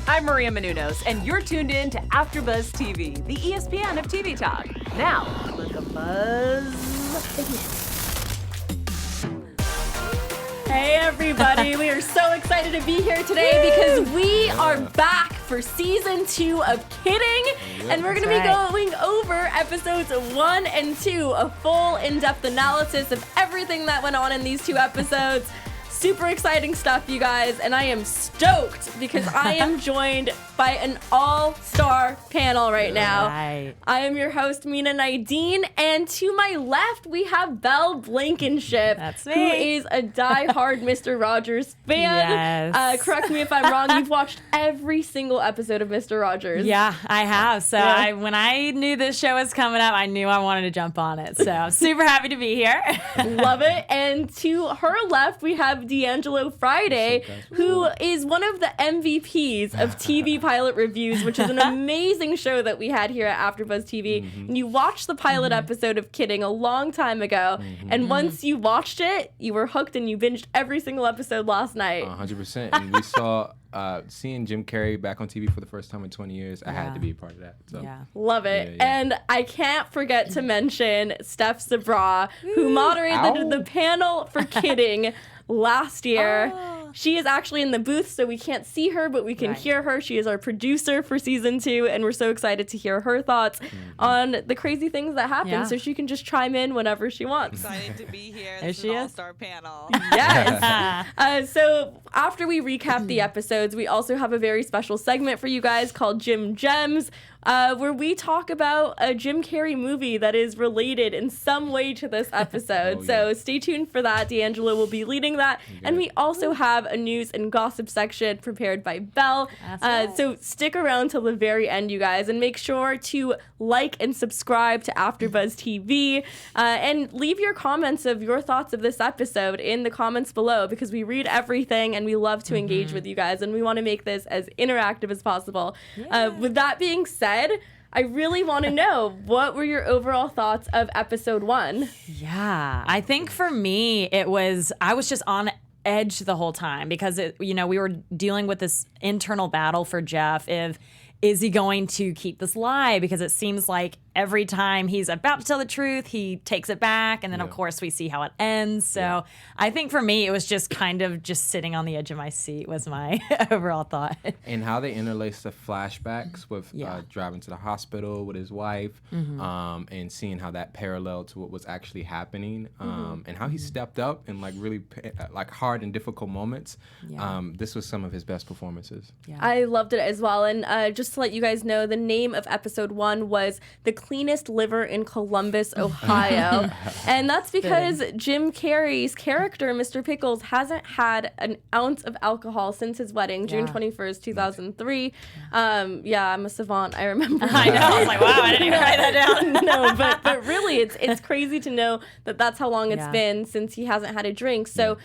I'm Maria Menounos, and you're tuned in to AfterBuzz TV, the ESPN of TV talk. Now, let the buzz begin. Hey everybody, we are so excited to be here today because we are back for season 2 of Kidding, and we're going to be going over episodes 1 and 2, a full in-depth analysis of everything that went on in these 2 episodes. Super exciting stuff, you guys, and I am stoked because I am joined by an all-star panel right now. Right. I am your host, Mina Naidine, and to my left, we have Blankenship, That's me. who is a die-hard Mr. Rogers fan. Yes. Correct me if I'm wrong, you've watched every single episode of Mr. Rogers. Yeah, I have. So when I knew this show was coming up, I knew I wanted to jump on it. So I'm super happy to be here. Love it. And to her left, we have Deanjilo Friday, who is one of the MVPs of TV Pilot Reviews, which is an amazing show that we had here at AfterBuzz TV. And you watched the pilot episode of Kidding a long time ago, and once you watched it, you were hooked and you binged every single episode last night. 100%. And we saw seeing Jim Carrey back on TV for the first time in 20 years. I had to be a part of that. So. Yeah. Love it. Yeah. And I can't forget to mention Steph Safra, who moderated the panel for Kidding last year. She is actually in the booth, so we can't see her, but we can hear her. She is our producer for season 2, and we're so excited to hear her thoughts on the crazy things that happen, Yeah. so she can just chime in whenever she wants. Excited to be here. There This is she an is. all-star panel. Yes. So after we recap the episodes, we also have a very special segment for you guys called Jim Gems, where we talk about a Jim Carrey movie that is related in some way to this episode. So stay tuned for that. DeAngelo will be leading that. And we also have a news and gossip section prepared by Belle. So stick around till the very end, you guys, and make sure to like and subscribe to AfterBuzz TV, and leave your comments of your thoughts of this episode in the comments below, because we read everything and we love to engage with you guys, and we want to make this as interactive as possible. With that being said, I really want to know, what were your overall thoughts of episode 1? Yeah. I think for me, I was just on edge the whole time because, we were dealing with this internal battle for Jeff. Is he going to keep this lie? Because it seems like every time he's about to tell the truth, he takes it back. And then, of course, we see how it ends. So I think for me, it was just kind of just sitting on the edge of my seat was my overall thought. And how they interlace the flashbacks with driving to the hospital with his wife, and seeing how that paralleled to what was actually happening, and how he stepped up in really hard and difficult moments. This was some of his best performances. I loved it as well. And just to let you guys know, the name of episode 1 was The Cleanest Liver in Columbus, Ohio. And that's because Jim Carrey's character, Mr. Pickles, hasn't had an ounce of alcohol since his wedding, June 21st, 2003. I'm a savant. I remember. I know. I was like, wow, I didn't even write that down. No, but really, it's crazy to know that that's how long it's been since he hasn't had a drink. So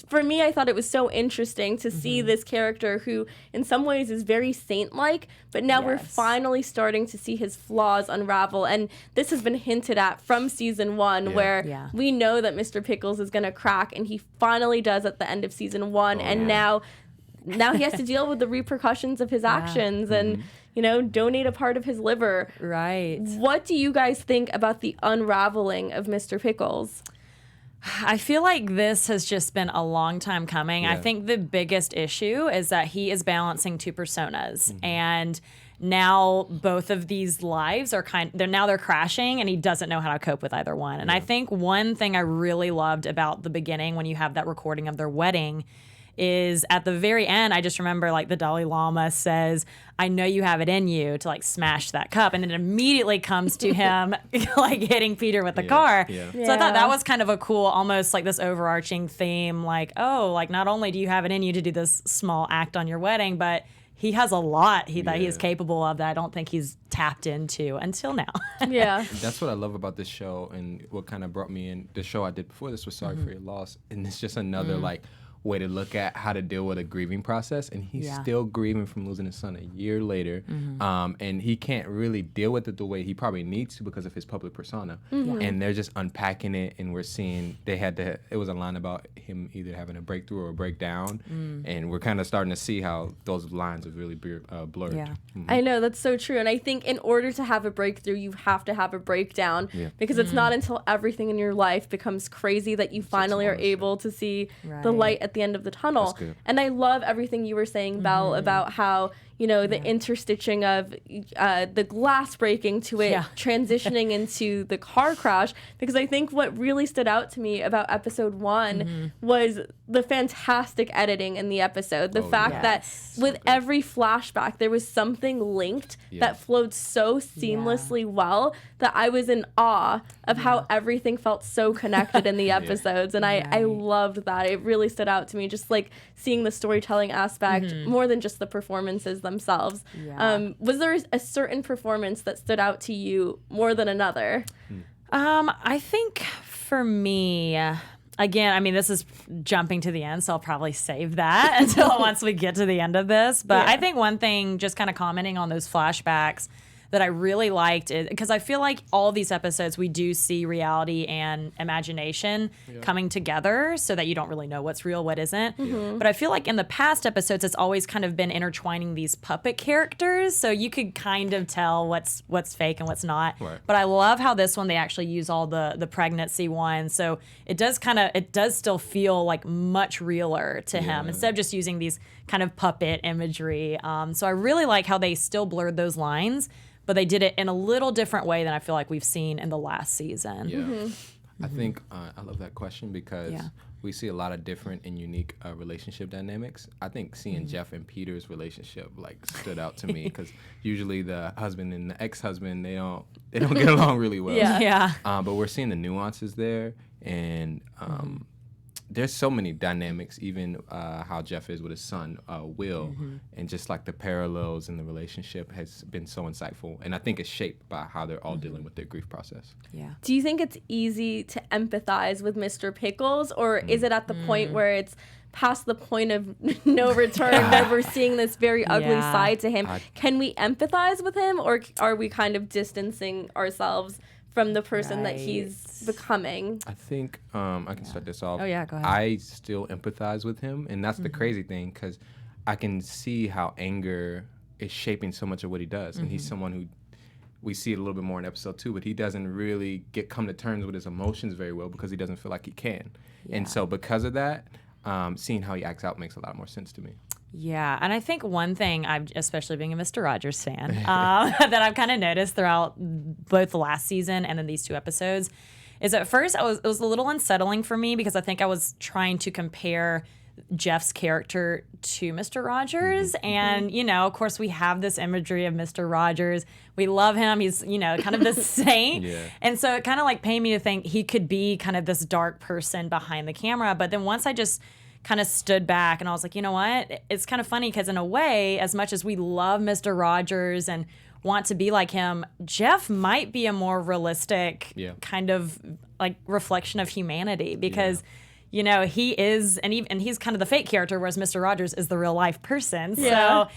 for me, I thought it was so interesting to see this character who, in some ways, is very saint-like, but now we're finally starting to see his flaws unravel. And this has been hinted at from season 1, where we know that Mr. Pickles is going to crack, and he finally does at the end of season 1. Now he has to deal with the repercussions of his actions and, donate a part of his liver. Right. What do you guys think about the unraveling of Mr. Pickles? I feel like this has just been a long time coming. I think the biggest issue is that he is balancing 2 personas, and now both of these lives are they're crashing, and he doesn't know how to cope with either one. And I think one thing I really loved about the beginning, when you have that recording of their wedding, is at the very end, I just remember the Dalai Lama says, "I know you have it in you to smash that cup," and then it immediately comes to him hitting Peter with the car. So I thought that was kind of a cool, almost this overarching theme, not only do you have it in you to do this small act on your wedding, but he has a lot that he is capable of that I don't think he's tapped into until now. That's what I love about this show, and what kind of brought me in. The show I did before this was Sorry for Your Loss, and it's just another way to look at how to deal with a grieving process, and he's still grieving from losing his son a year later, and he can't really deal with it the way he probably needs to because of his public persona. And they're just unpacking it, and we're seeing it was a line about him either having a breakthrough or a breakdown, and we're kind of starting to see how those lines have really blurred. I know, that's so true, and I think in order to have a breakthrough, you have to have a breakdown, because it's not until everything in your life becomes crazy that you finally are able to see the light at the end of the tunnel. And I love everything you were saying, Belle, about how, you know, the interstitching of the glass breaking to it transitioning into the car crash, because I think what really stood out to me about episode 1 was the fantastic editing in the episode. The fact that with every flashback, there was something linked that flowed so seamlessly well that I was in awe of how everything felt so connected in the episodes. And I loved that. It really stood out to me, just like seeing the storytelling aspect more than just the performances themselves. Was there a certain performance that stood out to you more than another? I think for me, again, I mean, this is jumping to the end, so I'll probably save that until once we get to the end of this. But I think one thing, just kind of commenting on those flashbacks, that I really liked is because I feel like all of these episodes we do see reality and imagination coming together so that you don't really know what's real, what isn't. But I feel like in the past episodes it's always kind of been intertwining these puppet characters, so you could kind of tell what's fake and what's not. But I love how this one they actually use all the pregnancy ones, so it does still feel like much realer to him instead of just using these kind of puppet imagery. So I really like how they still blurred those lines, but they did it in a little different way than I feel like we've seen in the last season. I think I love that question because we see a lot of different and unique relationship dynamics. I think seeing Jeff and Peter's relationship like stood out to me because usually the husband and the ex-husband they don't get along really well. But we're seeing the nuances there, and there's so many dynamics, even how Jeff is with his son, Will, and just like the parallels in the relationship has been so insightful. And I think it's shaped by how they're all dealing with their grief process. Do you think it's easy to empathize with Mr. Pickles, or is it at the point where it's past the point of no return where we're seeing this very ugly side to him? Can we empathize with him, or are we kind of distancing ourselves from the person that he's becoming? I think I can start this off. Oh, yeah, go ahead. I still empathize with him, and that's the crazy thing, because I can see how anger is shaping so much of what he does. And he's someone who, we see it a little bit more in episode 2, but he doesn't really come to terms with his emotions very well because he doesn't feel like he can. And so because of that, seeing how he acts out makes a lot more sense to me. Yeah, and I think one thing, especially being a Mr. Rogers fan, that I've kind of noticed throughout both the last season and then these 2 episodes is at first it was a little unsettling for me because I think I was trying to compare Jeff's character to Mr. Rogers. And, you know, of course, we have this imagery of Mr. Rogers. We love him. He's, you know, kind of this saint. And so it kind of like pained me to think he could be kind of this dark person behind the camera. But then once I just kind of stood back and I was like, you know what? It's kind of funny because in a way, as much as we love Mr. Rogers and want to be like him, Jeff might be a more realistic kind of like reflection of humanity because you know, he is, and he's kind of the fake character, whereas Mr. Rogers is the real life person. So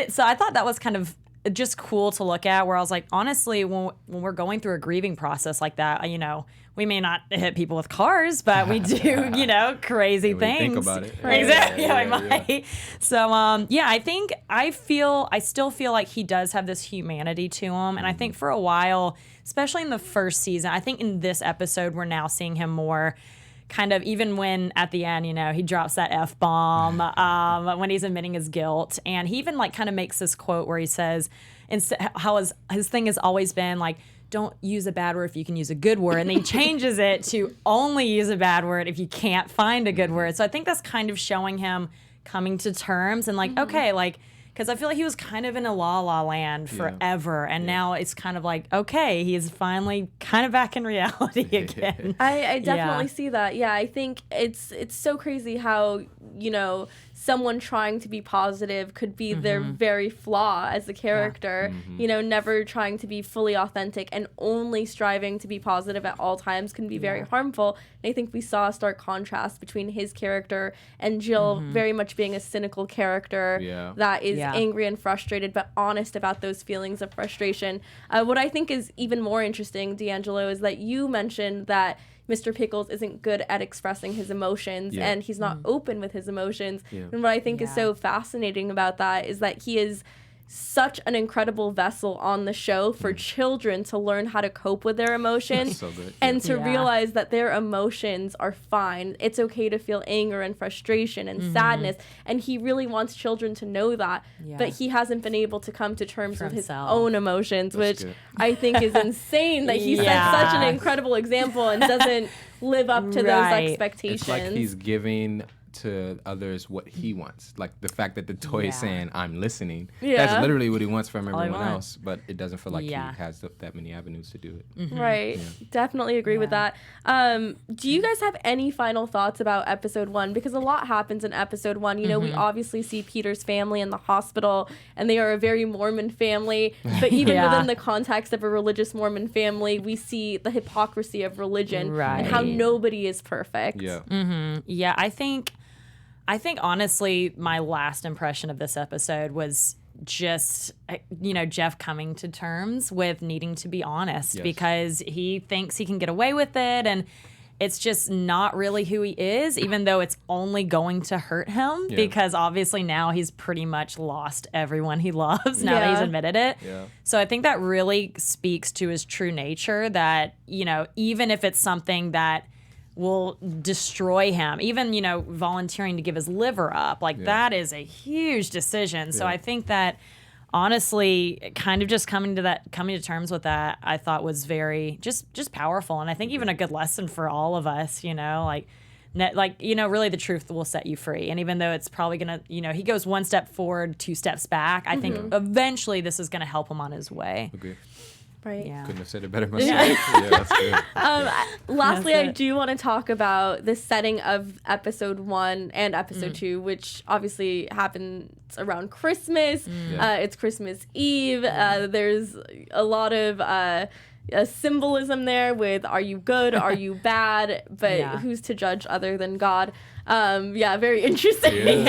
so I thought that was kind of just cool to look at, where I was like, honestly, when we're going through a grieving process like that, you know, we may not hit people with cars, but we do, you know, crazy things. Think about it. Exactly. We might. So, I think I still feel like he does have this humanity to him. And I think for a while, especially in the first season, I think in this episode, we're now seeing him more kind of, even when at the end, you know, he drops that F-bomb when he's admitting his guilt. And he even like kind of makes this quote where he says, how his thing has always been like, don't use a bad word if you can use a good word. And then he changes it to only use a bad word if you can't find a good word. So I think that's kind of showing him coming to terms and like, okay, like, because I feel like he was kind of in a la land forever. And now it's kind of like, okay, he is finally kind of back in reality again. I definitely see that. Yeah, I think it's so crazy how, you know, someone trying to be positive could be their very flaw as a character, you know, never trying to be fully authentic and only striving to be positive at all times can be very harmful. And I think we saw a stark contrast between his character and Jill very much being a cynical character that is angry and frustrated, but honest about those feelings of frustration. What I think is even more interesting, DeAngelo, is that you mentioned that Mr. Pickles isn't good at expressing his emotions and he's not open with his emotions. And what I think is so fascinating about that is that he is such an incredible vessel on the show for children to learn how to cope with their emotions So good. and to realize that their emotions are fine. It's okay to feel anger and frustration and sadness. And he really wants children to know that. But he hasn't been able to come to terms with his own emotions, which I think is insane that he sets such an incredible example and doesn't live up to those expectations. It's like he's giving to others what he wants. Like the fact that the toy is saying, I'm listening. That's literally what he wants from everyone else, but it doesn't feel like he has that many avenues to do it. Right. Definitely agree with that. Do you guys have any final thoughts about episode 1? Because a lot happens in episode 1. You know, we obviously see Peter's family in the hospital, and they are a very Mormon family. But even within the context of a religious Mormon family, we see the hypocrisy of religion and how nobody is perfect. Yeah, I think honestly, my last impression of this episode was just, you know, Jeff coming to terms with needing to be honest because he thinks he can get away with it, and it's just not really who he is, even though it's only going to hurt him because obviously now he's pretty much lost everyone he loves now that he's admitted it. So I think that really speaks to his true nature that, you know, even if it's something that will destroy him, even, you know, volunteering to give his liver up, like that is a huge decision. So I think that honestly, kind of just coming to terms with that, I thought was very just powerful, and I think even a good lesson for all of us, you know, like you know, really the truth will set you free. And even though it's probably gonna, you know, he goes one step forward, 2 steps back, I think eventually this is gonna help him on his way. Okay. Right. Yeah. Couldn't have said it better myself. That's good. Lastly, I do want to talk about the setting of episode 1 and episode 2, which obviously happens around Christmas. It's Christmas Eve. There's a lot of symbolism there with are you good, are you bad, but who's to judge other than God? Very interesting.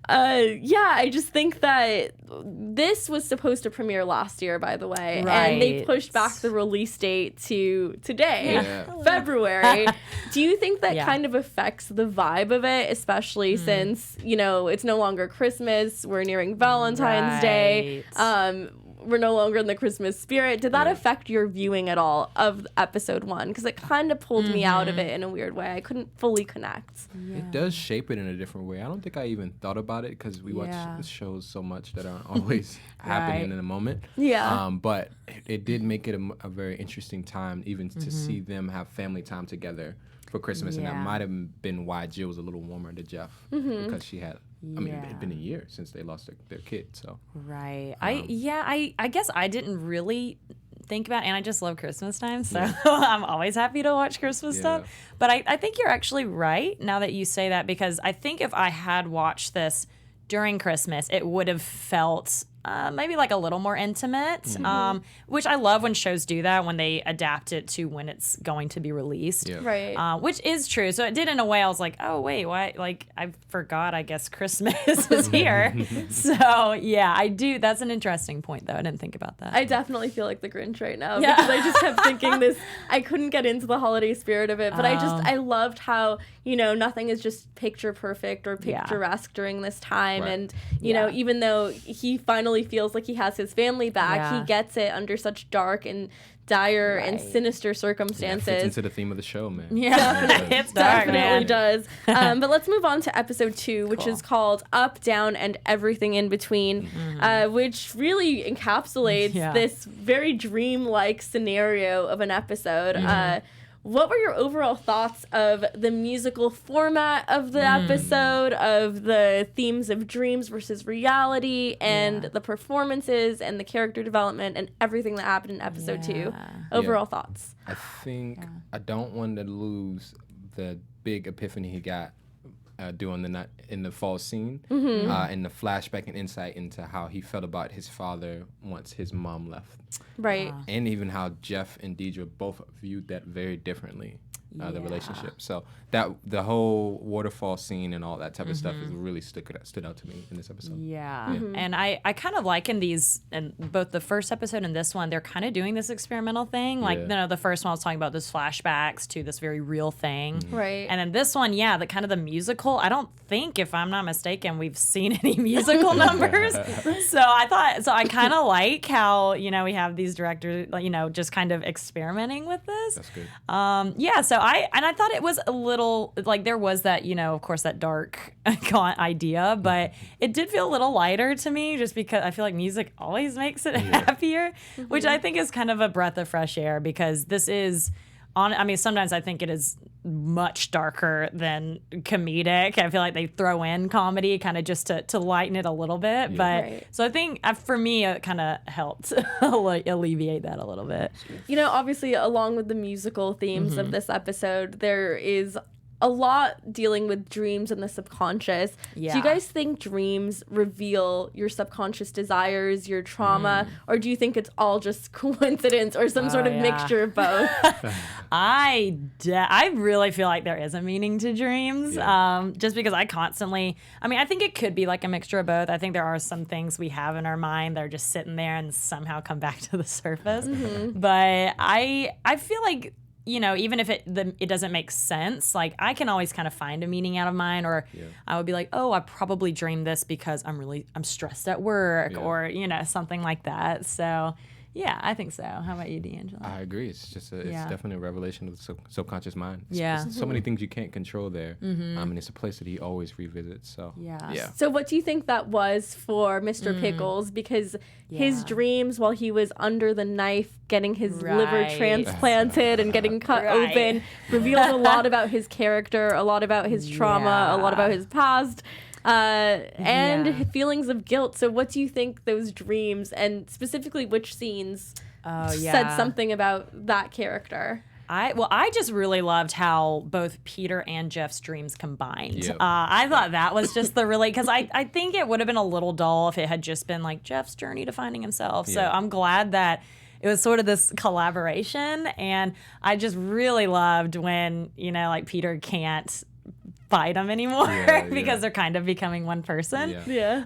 I just think that this was supposed to premiere last year, by the way, and they pushed back the release date to today, February. Do you think that kind of affects the vibe of it, especially since, you know, it's no longer Christmas, we're nearing Valentine's Day, we're no longer in the Christmas spirit? Did that affect your viewing at all of episode 1? Because it kind of pulled me out of it in a weird way. I couldn't fully connect. It does shape it in a different way. I don't think I even thought about it because we watch shows so much that aren't always happening in the moment. But it did make it a very interesting time, even to see them have family time together for Christmas, and that might have been why Jill was a little warmer to Jeff because she had. I mean, it had been a year since they lost their kid, so. I guess I didn't really think about, and I just love Christmas time, so I'm always happy to watch Christmas stuff. But I think you're actually right now that you say that, because I think if I had watched this during Christmas, it would have felt maybe like a little more intimate, which I love when shows do that, when they adapt it to when it's going to be released. Which is true. So it did in a way. I was like, oh, wait, why? Like, I forgot, I guess Christmas is here. So, yeah, I do. That's an interesting point, though. I didn't think about that. I definitely feel like the Grinch right now because I just kept thinking this. I couldn't get into the holiday spirit of it, but I loved how, you know, nothing is just picture perfect or picturesque during this time. And, you know, even though he finally feels like he has his family back, he gets it under such dark and dire and sinister circumstances. Fits into the theme of the show, man. It's dark, definitely does. But let's move on to episode 2, which is called Up, Down, and Everything in Between, which really encapsulates this very dream-like scenario of an episode. What were your overall thoughts of the musical format of the episode, of the themes of dreams versus reality, and the performances and the character development and everything that happened in episode 2? Overall thoughts? I think I don't want to lose the big epiphany he got during the night in the fall scene, Mm-hmm. and the flashback and insight into how he felt about his father once his mom left, Right. and even how Jeff and Deidre both viewed that very differently. The relationship. So that the whole waterfall scene and all that type of stuff is really stood out to me in this episode. Yeah. And I kind of like in these, and both the first episode and this one, they're kind of doing this experimental thing. Like, you know, the first one I was talking about those flashbacks to this very real thing. Right. And then this one, the kind of the musical, I don't think, if I'm not mistaken, we've seen any musical numbers. So I kind of like how, you know, we have these directors, you know, just kind of experimenting with this. That's good. So I thought it was a little, like, there was that, you know, of course, that dark idea, but it did feel a little lighter to me, just because I feel like music always makes it happier, which I think is kind of a breath of fresh air, because this is sometimes I think it is much darker than comedic. I feel like they throw in comedy kind of just to lighten it a little bit. But so I think for me, it kind of helped alleviate that a little bit. You know, obviously, along with the musical themes of this episode, there is a lot dealing with dreams and the subconscious. Yeah. Do you guys think dreams reveal your subconscious desires, your trauma, or do you think it's all just coincidence or some sort of mixture of both? I really feel like there is a meaning to dreams, just because I constantly, I think it could be like a mixture of both. I think there are some things we have in our mind that are just sitting there and somehow come back to the surface. But I feel like, you know, even if it doesn't make sense, like, I can always kind of find a meaning out of mine, or I would be like, oh, I probably dreamed this because I'm stressed at work, or, you know, something like that. So yeah, I think so. How about you, DeAngelo? I agree. It's just it's definitely a revelation of the subconscious mind. There's so many things you can't control there. And it's a place that he always revisits. So yeah. So what do you think that was for Mr. Pickles? Because his dreams while he was under the knife getting his liver transplanted and getting cut open revealed a lot about his character, a lot about his trauma, a lot about his past. And feelings of guilt. So what do you think those dreams, and specifically which scenes, said something about that character? I just really loved how both Peter and Jeff's dreams combined. I thought that was just because I think it would have been a little dull if it had just been like Jeff's journey to finding himself. So I'm glad that it was sort of this collaboration, and I just really loved when, you know, like, Peter can't fight them anymore because they're kind of becoming one person.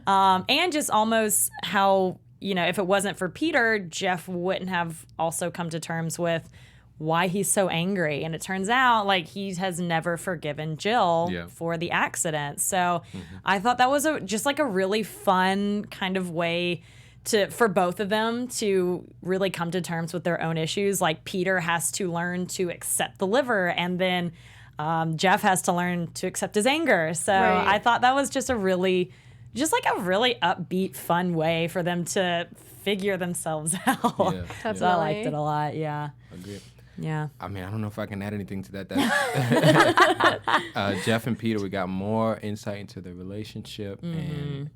And just almost how, you know, if it wasn't for Peter, Jeff wouldn't have also come to terms with why he's so angry. And it turns out, like, he has never forgiven Jill for the accident. So I thought that was just like a really fun kind of way for both of them to really come to terms with their own issues. Like, Peter has to learn to accept the liver, and then Jeff has to learn to accept his anger. So I thought that was just a really upbeat, fun way for them to figure themselves out. So I liked it a lot. Yeah. Agreed. Yeah. I don't know if I can add anything to that. Jeff and Peter, we got more insight into the relationship, and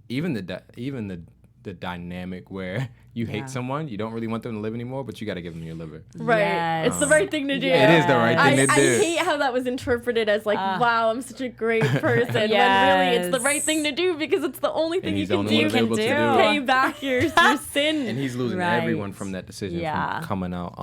even the dynamic where you hate someone, you don't really want them to live anymore, but you got to give them your liver. It's the right thing to do. It is the right thing to do. I hate how that was interpreted as like, wow, I'm such a great person, when really it's the right thing to do, because it's the only thing you can do to pay back your sin. And he's losing everyone from that decision, from coming out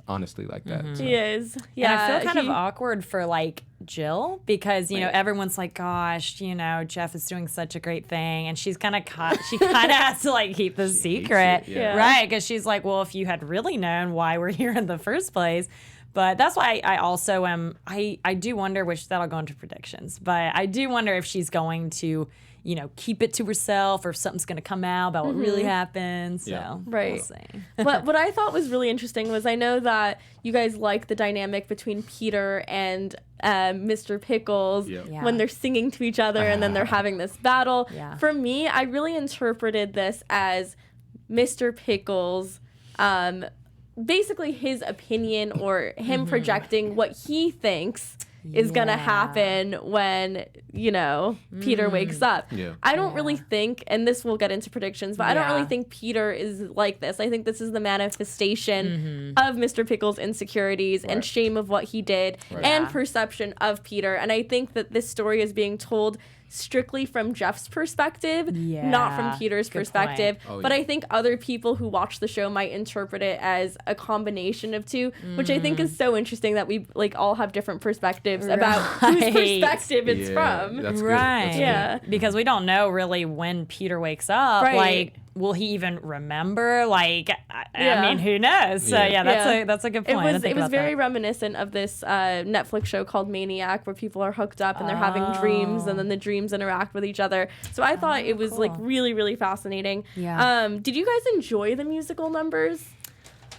honestly like that. So. He is. And I feel kind of awkward for, like, Jill, because, you know, everyone's like, gosh, you know, Jeff is doing such a great thing, and she's kind of has to, like, keep the secret. Right, because she's like, well, if you had really known why we're here in the first place. But that's why I also am, I do wonder, which that'll go into predictions, but I do wonder if she's going to, you know, keep it to herself, or if something's going to come out about what really happened. So we'll see. What I thought was really interesting was, I know that you guys like the dynamic between Peter and Mr. Pickles when they're singing to each other and then they're having this battle. For me, I really interpreted this as Mr. Pickles, basically his opinion, or him projecting what he thinks is going to happen when, Peter wakes up. Yeah. I don't really think, and this will get into predictions, but I don't really think Peter is like this. I think this is the manifestation of Mr. Pickle's insecurities and shame of what he did and perception of Peter. And I think that this story is being told strictly from Jeff's perspective, not from Peter's perspective. But I think other people who watch the show might interpret it as a combination of two, which I think is so interesting that we all have different perspectives about whose perspective it's from. That's good. Right. That's good. Because we don't know really when Peter wakes up. Right. Like, will he even remember? Like, I mean, who knows? So that's a good point. It was very reminiscent of this Netflix show called Maniac, where people are hooked up and they're having dreams, and then the dreams interact with each other. So I thought it was really, really fascinating. Yeah. Did you guys enjoy the musical numbers?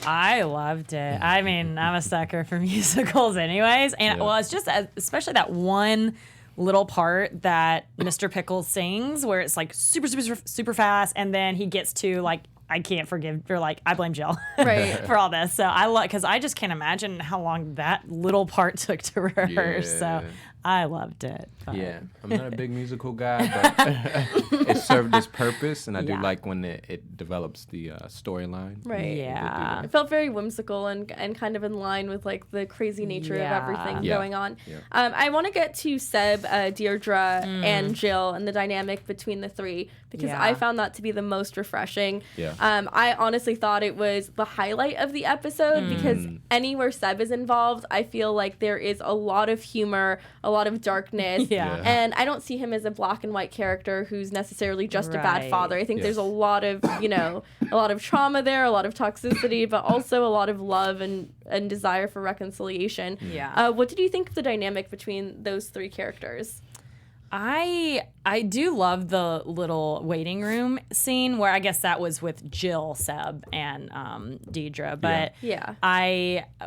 I loved it. I mean, I'm a sucker for musicals anyways. And well, it's just especially that one little part that Mr. Pickles sings where it's like super, super, super fast. And then he gets to like, I can't forgive, or like, I blame Jill for all this. So I love, because I just can't imagine how long that little part took to rehearse. So I loved it. But. Yeah, I'm not a big musical guy, but it served its purpose, and I do like when it develops the storyline. Right. Yeah. It felt very whimsical and kind of in line with like the crazy nature of everything going on. Yeah. I want to get to Seb, Deirdre, and Jill and the dynamic between the three, because I found that to be the most refreshing. Yeah. I honestly thought it was the highlight of the episode because anywhere Seb is involved, I feel like there is a lot of humor, a lot of darkness. And I don't see him as a black and white character who's necessarily just a bad father. I think there's a lot of, a lot of trauma there, a lot of toxicity, but also a lot of love and desire for reconciliation. Yeah. What did you think of the dynamic between those three characters? I do love the little waiting room scene where I guess that was with Jill, Seb, and Deirdre. But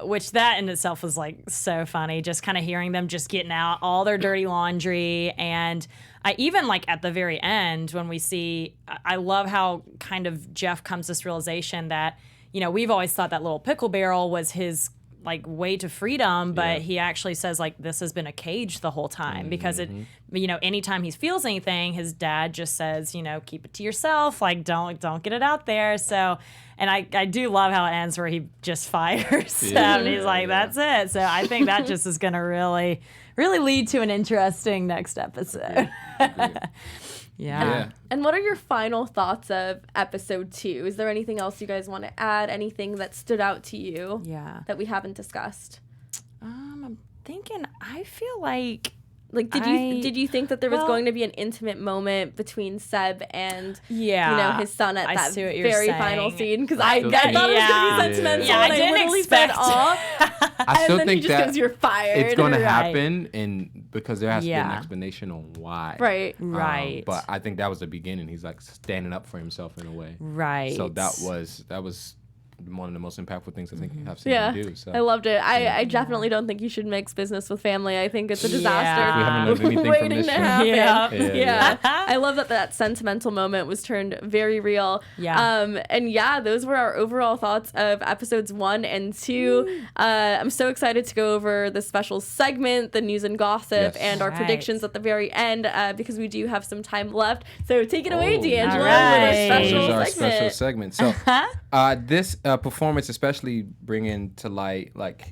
which that in itself was like so funny, just kind of hearing them just getting out all their dirty laundry. And I even like at the very end when we see, I love how kind of Jeff comes to this realization that, we've always thought that little pickle barrel was his like way to freedom, but he actually says like this has been a cage the whole time because it, anytime he feels anything, his dad just says, keep it to yourself, like don't get it out there. So, and I do love how it ends where he just fires Steph and he's like, that's it. So I think that just is going to really, really lead to an interesting next episode. Yeah. And what are your final thoughts of episode 2? Is there anything else you guys want to add? Anything that stood out to you that we haven't discussed? I'm thinking, I feel like did you think that there was going to be an intimate moment between Seb and his son at that very final scene? Because I thought it was going to be sentimental, and I didn't expect I still think he just goes, "You're fired." It's going to happen, and because there has to be an explanation on why. Right. But I think that was the beginning. He's like standing up for himself in a way. Right. So that was one of the most impactful things I think I've seen him do. So. I loved it. I definitely don't think you should mix business with family. I think it's a disaster. We haven't learned anything waiting from this to show. happen. I love that sentimental moment was turned very real. And those were our overall thoughts of episodes 1 and 2. I'm so excited to go over the special segment, the news and gossip, and our predictions at the very end because we do have some time left. So take it away, D'Angelo, with our special segment. So this performance especially bringing to light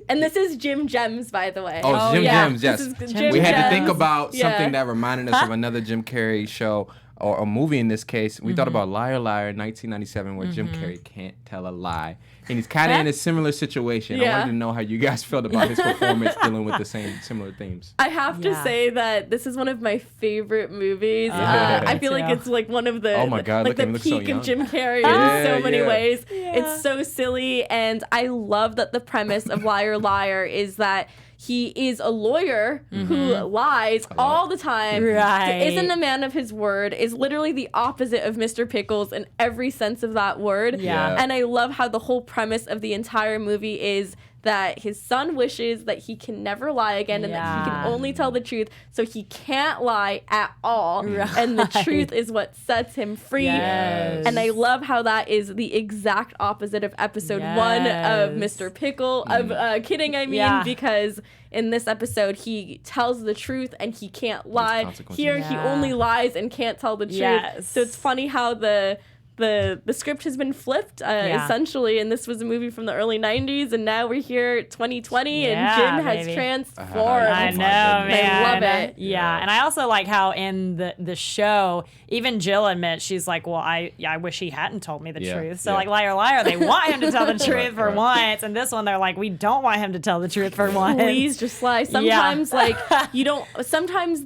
and this is Jim Gems, by the way. Jim Gems, yes. We had to think about something that reminded us of another Jim Carrey show or a movie in this case. We thought about Liar Liar 1997 where Jim Carrey can't tell a lie. And he's kind of in a similar situation. I wanted to know how you guys felt about his performance dealing with the similar themes. I have to say that this is one of my favorite movies. I feel like it's like one of the the peak of Jim Carrey in so many ways. It's so silly, and I love that the premise of Liar Liar is that he is a lawyer who lies all the time, isn't a man of his word, is literally the opposite of Mr. Pickles in every sense of that word. And I love how the whole premise of the entire movie is that his son wishes that he can never lie again and that he can only tell the truth, so he can't lie at all. And the truth is what sets him free. And I love how that is the exact opposite of episode 1 of Mr. Pickle. Kidding, I mean, because in this episode, he tells the truth and he can't lie. Here, he only lies and can't tell the truth. So it's funny how the script has been flipped, essentially, and this was a movie from the early 90s, and now we're here 2020, and Jim has transformed. I know, man. I love it. Yeah, and I also like how in the show, even Jill admits, she's like, well, I wish he hadn't told me the truth. So, like, liar, liar, they want him to tell the truth for once, and this one, they're like, we don't want him to tell the truth for once. Please just lie. Sometimes, like, you don't, sometimes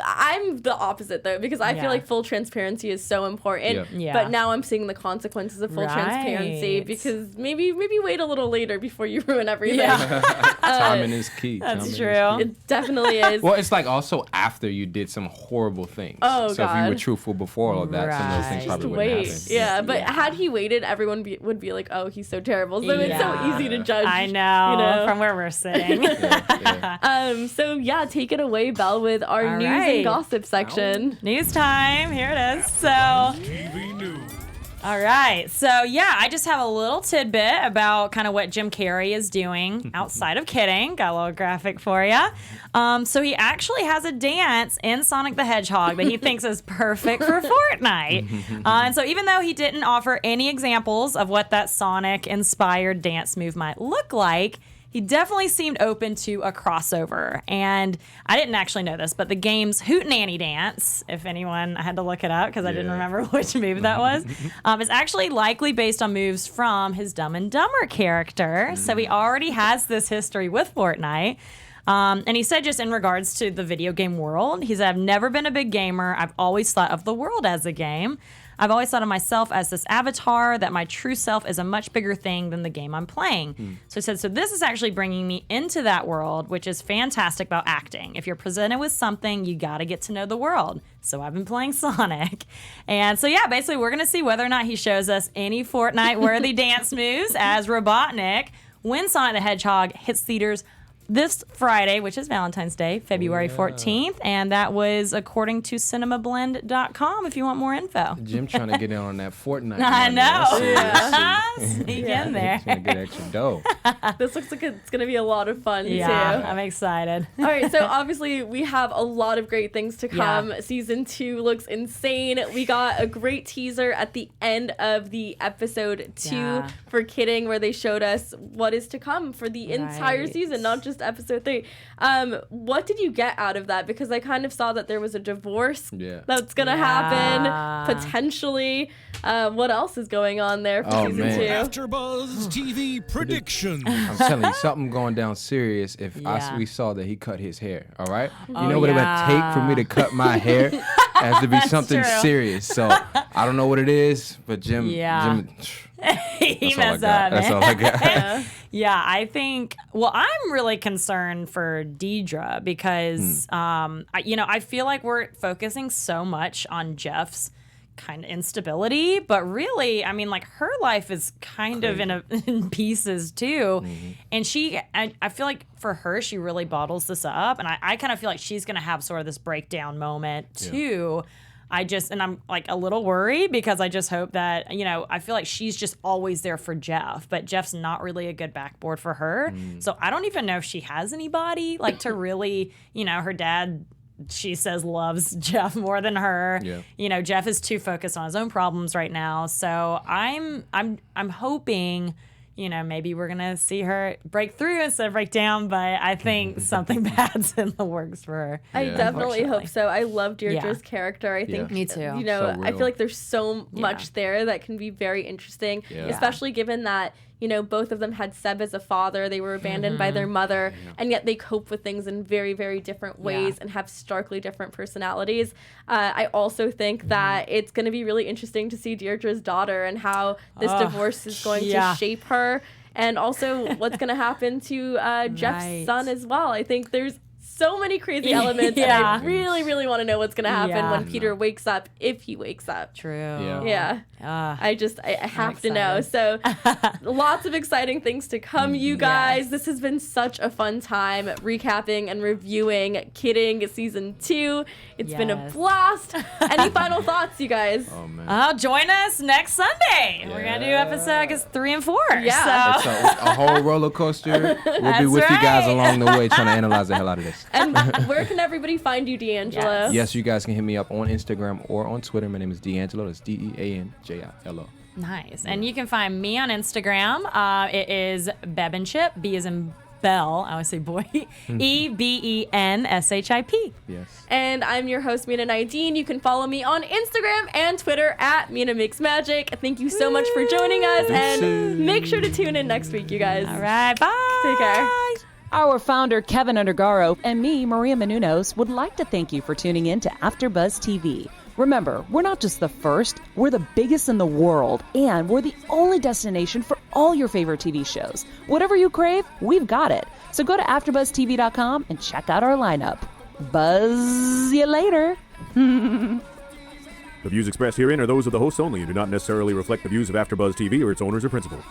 I'm the opposite, though, because I feel like full transparency is so important, but now I'm seeing the consequences of full transparency, because maybe wait a little later before you ruin everything. Timing is key. That's true. It definitely is. Well, it's like also after you did some horrible things. Oh, so God. if you were truthful before all of that, some of those things probably wouldn't happen. Yeah, but had he waited, everyone would be like, oh, he's so terrible. So it's so easy to judge. I know, from where we're sitting. So yeah, take it away, Belle, with our news and gossip section. News time. Here it is. So. All right. So, yeah, I just have a little tidbit about kind of what Jim Carrey is doing outside of kidding. Got a little graphic for you. So he actually has a dance in Sonic the Hedgehog that he thinks is perfect for Fortnite. And so even though he didn't offer any examples of what that Sonic-inspired dance move might look like, he definitely seemed open to a crossover. And I didn't actually know this, but the game's Hootenanny Dance, if anyone, I had to look it up because I didn't remember which move that was, is actually likely based on moves from his Dumb and Dumber character. So he already has this history with Fortnite. And he said just in regards to the video game world, he said, I've never been a big gamer. I've always thought of the world as a game. I've always thought of myself as this avatar, that my true self is a much bigger thing than the game I'm playing. So he said, so this is actually bringing me into that world, which is fantastic about acting. If you're presented with something, you got to get to know the world. So I've been playing Sonic. And so, yeah, basically we're going to see whether or not he shows us any Fortnite-worthy dance moves as Robotnik when Sonic the Hedgehog hits theaters this Friday, which is Valentine's Day, February 14th, and that was according to cinemablend.com if you want more info. Jim trying to get in on that Fortnite. I know. Sneak in there. Trying to get extra dough. This looks like it's going to be a lot of fun, too. I'm excited. All right, so obviously we have a lot of great things to come. Season 2 looks insane. We got a great teaser at the end of the episode 2 for Kidding, where they showed us what is to come for the entire season, not just episode 3. What did you get out of that? Because I kind of saw that there was a divorce that's gonna happen potentially. What else is going on there for season 2? AfterBuzz TV prediction. I'm telling you, something going down serious if we saw that he cut his hair. All right, you know what it would take for me to cut my hair? It has to be something serious. So I don't know what it is, but Jim he messed up. That's all I got. Yeah, I think, well, I'm really concerned for Deirdre because, I feel like we're focusing so much on Jeff's kind of instability, but really, I mean, like, her life is kind of in pieces too. And I feel like for her, she really bottles this up. And I kind of feel like she's going to have sort of this breakdown moment too. I'm like a little worried because I just hope that, I feel like she's just always there for Jeff, but Jeff's not really a good backboard for her. So I don't even know if she has anybody like to really, her dad, she says, loves Jeff more than her. Jeff is too focused on his own problems right now. So I'm hoping, maybe we're going to see her break through instead of break down, but I think something bad's in the works for her. I definitely hope so. I love Deirdre's character. I think, me too. I feel like there's so much there that can be very interesting, especially given that, both of them had Seb as a father. They were abandoned by their mother, and yet they cope with things in very, very different ways and have starkly different personalities. I also think that it's going to be really interesting to see Deirdre's daughter and how this divorce is going to shape her, and also what's going to happen to Jeff's son as well. I think there's so many crazy elements. Yeah. And I really, really want to know what's going to happen Yeah. when Peter wakes up, if he wakes up. True. Yeah. I have to know. excited. So lots of exciting things to come, you guys. Yes. This has been such a fun time recapping and reviewing Kidding Season 2. It's been a Yes. blast. Any final thoughts, you guys? Oh man. Join us next Sunday. We're going to do episode, I guess, 3 and 4. Yeah. So. It's a whole roller coaster. We'll be That's with you guys right. along the way trying to analyze the hell out of this. And where can everybody find you, D'Angelo? Yes, you guys can hit me up on Instagram or on Twitter. My name is DeAngelo. That's DeAnjilo. Nice. And you can find me on Instagram. It is Blankenship. B as in Bell. I always say boy. EBENSHIP. Yes. And I'm your host, Mina Naidine. You can follow me on Instagram and Twitter at Mina Makes Magic. Thank you so much for joining us. And make sure to tune in next week, you guys. All right. Bye. Take care. Our founder, Keven Undergaro, and me, Maria Menounos, would like to thank you for tuning in to AfterBuzz TV. Remember, we're not just the first, we're the biggest in the world, and we're the only destination for all your favorite TV shows. Whatever you crave, we've got it. So go to AfterBuzzTV.com and check out our lineup. Buzz you later. The views expressed herein are those of the hosts only and do not necessarily reflect the views of AfterBuzz TV or its owners or principals.